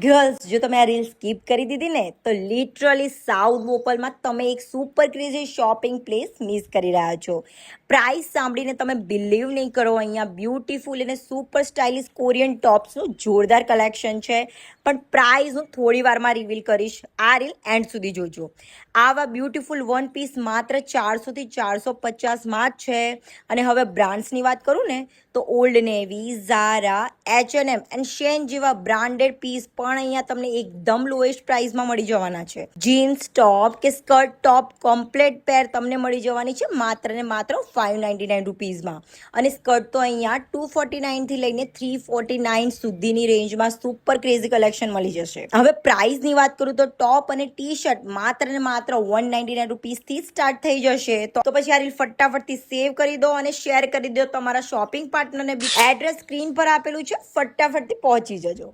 Girls, જો તમે આ રીલ સ્કીપ કરી દીધી ને તો લિટરલી સાઉથ બોપલમાં તમે એક super crazy shopping place miss કરી રહ્યા છો. પ્રાઇસ સાંભળીને તમે બિલીવ નહીં કરો, અહીંયા બ્યુટીફુલ અને સુપર સ્ટાઇલિશ કોરિયન ટોપ્સનું જોરદાર કલેક્શન છે. પણ પ્રાઇસ હું થોડી વારમાં રિવીલ કરીશ, આ રીલ એન્ડ સુધી જોજો. આવા બ્યુટીફુલ વન પીસ માત્ર 400 થી 450માં જ છે. અને હવે બ્રાન્ડ્સની વાત કરું ને તો old navy, Zara, H&M and Shane જેવા બ્રાન્ડેડ પીસ પણ અહીંયા તમને એકદમ લોએસ્ટ પ્રાઇસમાં મળી જવાના છે. જીન્સ ટોપ કે સ્કર્ટ ટોપ કમ્પ્લેટ પેર તમને મળી જવાની છે માત્ર ને માત્ર 599 રૂપીઝમાં. અને સ્કર્ટ તો અહીંયા 249 થી લઈને 349 સુધીની રેન્જમાં સુપર ક્રેઝી કલેક્શન મળી જશે. હવે પ્રાઇસની વાત કરું તો ટોપ અને ટી શર્ટ માત્ર ને માત્ર 199 રૂપીઝથી સ્ટાર્ટ થઈ જશે. તો પછી આ રીલ ફટાફટથી સેવ કરી દો અને શેર કરી દો તમારા શોપિંગ પાર્ટનરને બી. એડ્રેસ સ્ક્રીન પર આપેલું છે, ફટાફટથી પહોંચી જજો.